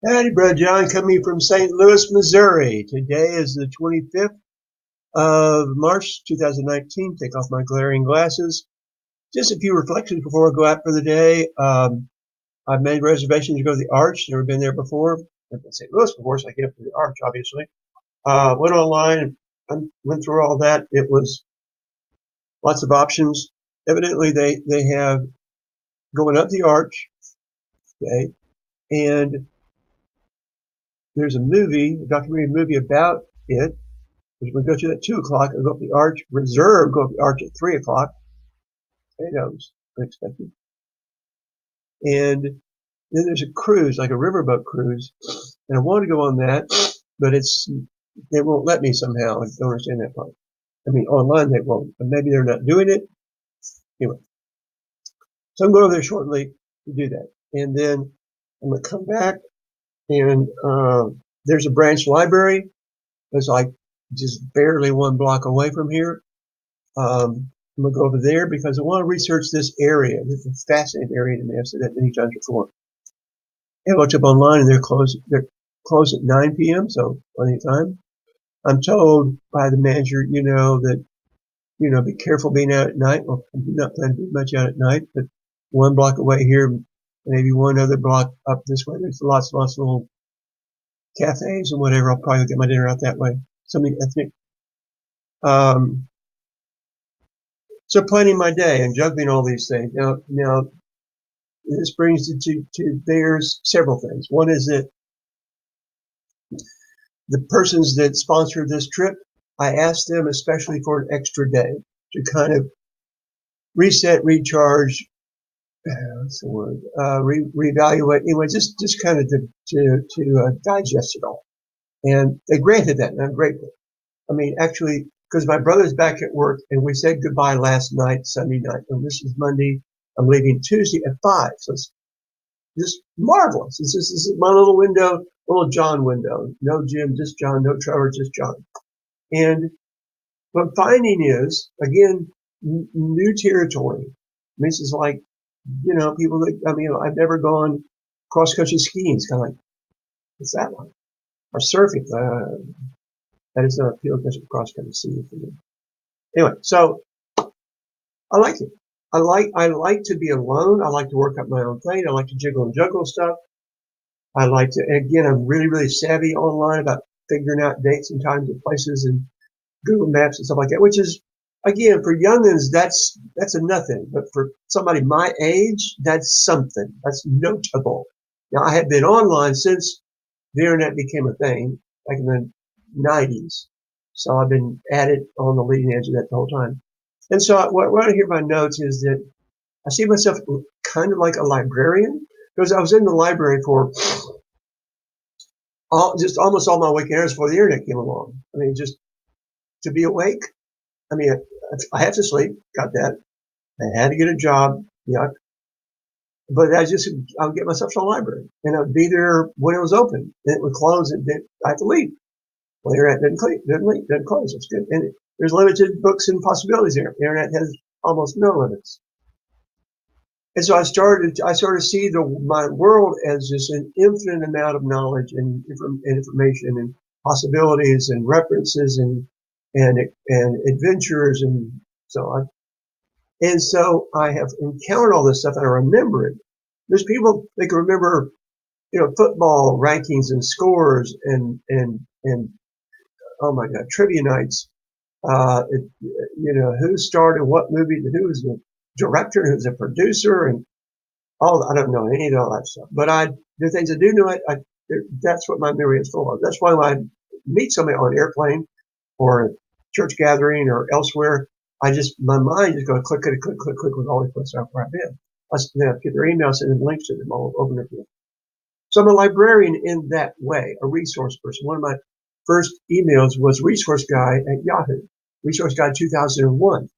Howdy, Brother John, coming from St. Louis, Missouri. Today is the 25th of March, 2019. Take off my glaring glasses. Just a few reflections before I go out for the day. I've made reservations to go to the Arch. Never been there before. I've been to St. Louis before, so I get up to the Arch, obviously. Went online and went through all that. It was lots of options. Evidently, they have going up the Arch, okay, and there's a documentary movie about it. We go to at 2 o'clock and go up the Arch, reserve, go up the Arch at 3 o'clock. Hey, that was unexpected. And then there's a cruise, like a riverboat cruise. And I want to go on that, but they won't let me somehow. I don't understand that part. I mean, online they won't, but maybe they're not doing it. Anyway, so I'm going over there shortly to do that. And then I'm going to come back and there's a branch library that's like just barely 1 block away from here. I'm going to go over there because I want to research this area. This is a fascinating area to me. I've said that many times before. And I looked up online and they're closed at 9 p.m., so plenty of time. I'm told by the manager, that, be careful being out at night. Well, I do not plan to be much out at night, but 1 block away here, maybe one other block up this way, there's lots of little cafes and whatever. I'll probably get my dinner out that way. Something ethnic. So planning my day and juggling all these things. Now this brings it to there's several things. One is that the persons that sponsored this trip, I asked them especially for an extra day to kind of reset, recharge, what's the word? Reevaluate. Anyway, just kind of to digest it all. And they granted that, and I'm grateful. I mean, actually, because my brother's back at work, and we said goodbye last night, Sunday night, and this is Monday. I'm leaving Tuesday at 5, so it's just marvelous. This is my little window, little John window. No Jim, just John. No Trevor, just John. And what I'm finding is, again, new territory. This is like, people that, I've never gone cross-country skiing. It's kind of like, what's that like? Or surfing. That is not appeal because of cross-country skiing for me. Anyway, so I like it. I like to be alone. I like to work up my own thing. I like to jiggle and juggle stuff. I like to, again, I'm really, really savvy online about figuring out dates and times and places and Google Maps and stuff like that, which is, again, for youngins, that's a nothing. But for somebody my age, that's something. That's notable. Now, I have been online since the internet became a thing, back in the 90s. So I've been at it on the leading edge of that the whole time. And so what I hear in my notes is that I see myself kind of like a librarian, because I was in the library for just almost all my waking hours before the internet came along. I mean, just to be awake. I mean, I have to sleep, got that. I had to get a job, yeah. But I would get myself to the library, and I would be there when it was open. Then it would close, and then I had to leave. Well, the internet didn't close. It's good. And there's limited books and possibilities there. The internet has almost no limits. And so I started to see my world as just an infinite amount of knowledge and information and possibilities and references and adventures and so on. And so I have encountered all this stuff and I remember it. There's people that can remember, football rankings and scores and oh my God, trivia nights. Who starred in what movie, who was the director, who's the producer, and I don't know any of all that stuff. But the things I do know, that's what my memory is full of. That's why when I meet somebody on an airplane or a church gathering or elsewhere, my mind just goes click with all these places where I've been. I get their email, send them links to them all over and over. So I'm a librarian in that way, a resource person. One of my first emails was resource guy at Yahoo, resource guy 2001.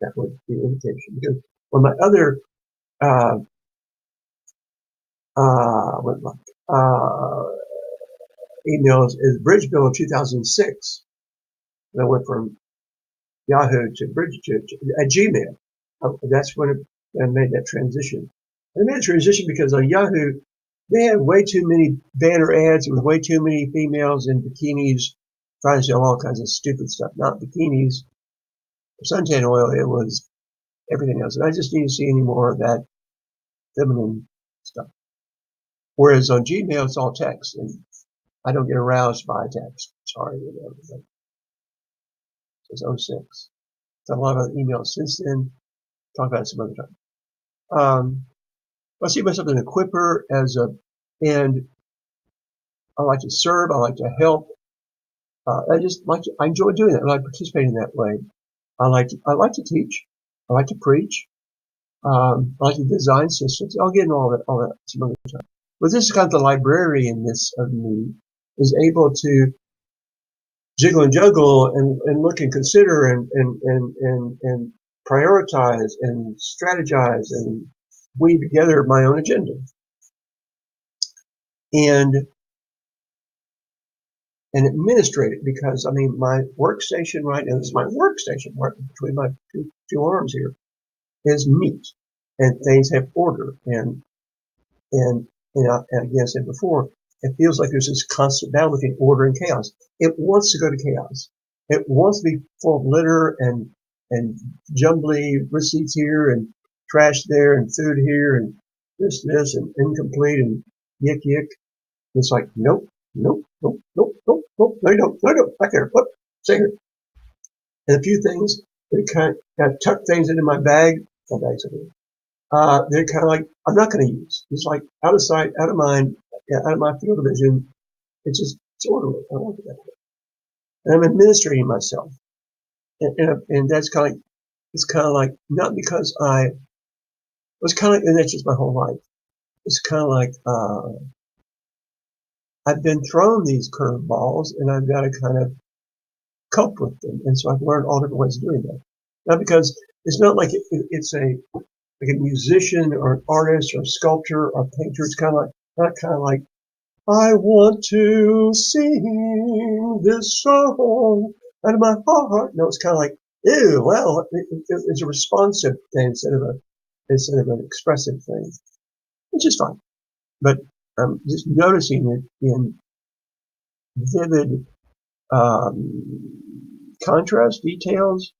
That was the invitation. Because one of my other emails is Bridge Builder 2006. And I went from Yahoo to Gmail. That's when I made that transition. I made a transition because on Yahoo, They had way too many banner ads with way too many females in bikinis trying to sell all kinds of stupid stuff. Not bikinis, suntan oil. It was everything else. And I just need to see any more of that feminine stuff. Whereas on Gmail, it's all text, and I don't get aroused by text. Sorry, but it's 06. It's a lot of emails since then. Talk about it some other time. I see myself as an equipper, and I like to serve. I like to help. I enjoy doing that. I like participating in that way. I like to teach. I like to preach. I like to design systems. I'll get into all that some other time. But this is kind of the librarianness of me, is able to jiggle and juggle and look and consider and prioritize and strategize and weave together my own agenda. And administrate it, because I mean, my workstation right now, this is my workstation right between my two arms here, is neat, and things have order, and again, I said before, it feels like there's this constant battle between order and chaos. It wants to go to chaos. It wants to be full of litter and jumbly receipts here and trash there and food here and this and incomplete and yick. It's like, nope, no, you don't, back there, whoop, stay here. And a few things that kind of tuck things into my bags they're kind of like, I'm not going to use. It's like out of sight, out of mind, out of my field of vision. It's orderly. I like it that way. And I'm administrating myself. And that's it's kind of like, not because and that's just my whole life. It's kind of like, I've been thrown these curveballs, and I've got to kind of cope with them. And so I've learned all different ways of doing that. Not because it's not like it's a musician or an artist or a sculptor or a painter. It's kind of like, I want to sing this song out of my heart. No, it's kind of like, ew, well, it's a responsive thing instead of an expressive thing, which is fine. But I'm just noticing it in vivid contrast, details,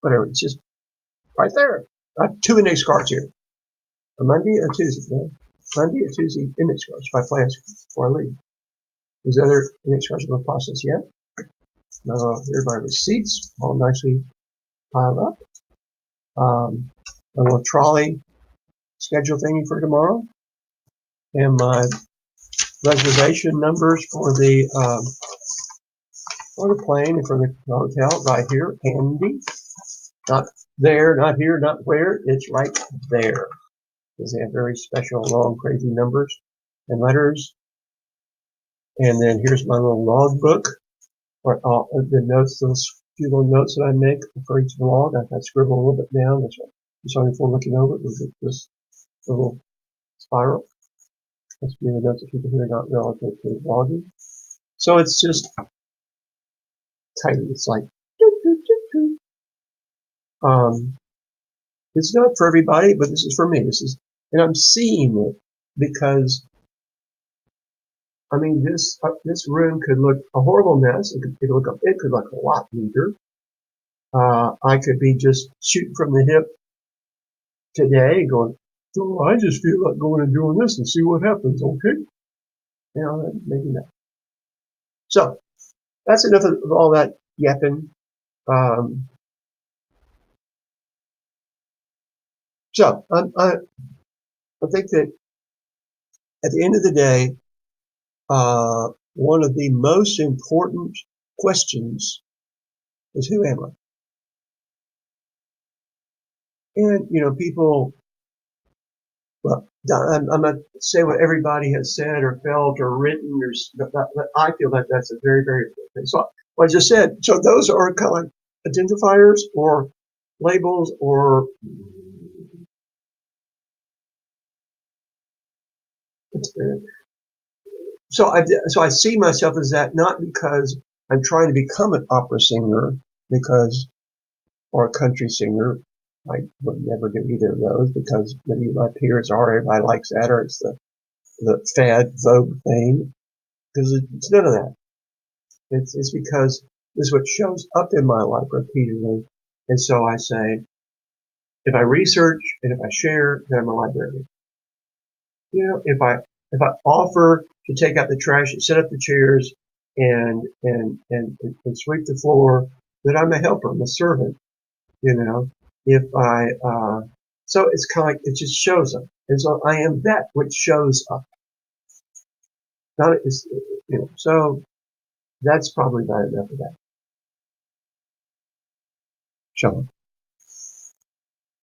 whatever. It's just right there. I have two index cards here. A Monday and a Tuesday. Monday and Tuesday index cards by plans before I leave. These other index cards are going to process yet. Here's my receipts, all nicely piled up. A little trolley schedule thingy for tomorrow. And my reservation numbers for the plane and for the hotel right here, handy. Not there, not here, not where. It's right there. Because they have very special, long, crazy numbers and letters. And then here's my little logbook, or the notes, those few little notes that I make for each vlog. I scribble a little bit down. That's right. Sorry before looking over it. This little spiral. That's the notes that people here are not relative to vlogging. So it's just tidy. It's like, it's not for everybody, but this is for me. And I'm seeing it because, I mean, this room could look a horrible mess. It could look a lot neater. I could be just shooting from the hip today, going, so I just feel like going and doing this and see what happens. Okay, maybe not. So that's enough of all that yapping. So I think that at the end of the day, one of the most important questions is, who am I? And people. Well, I'm not say what everybody has said or felt or written, but I feel that that's a very, very important thing. So what I just said. So those are kind of like identifiers or labels or so I see myself as that, not because I'm trying to become an opera singer or a country singer. I would never do either of those because many of my peers are. Everybody likes that, or it's the fad, vogue, fame, because it's none of that. It's because this is what shows up in my life repeatedly. And so I say, if I research and if I share, then I'm a librarian. You know, if I offer to take out the trash and set up the chairs and sweep the floor, then I'm a helper, I'm a servant. You know, if I so it's kind of like it just shows up, and so I am that which shows up. Not is, you know, so that's probably about enough of that. Shalom.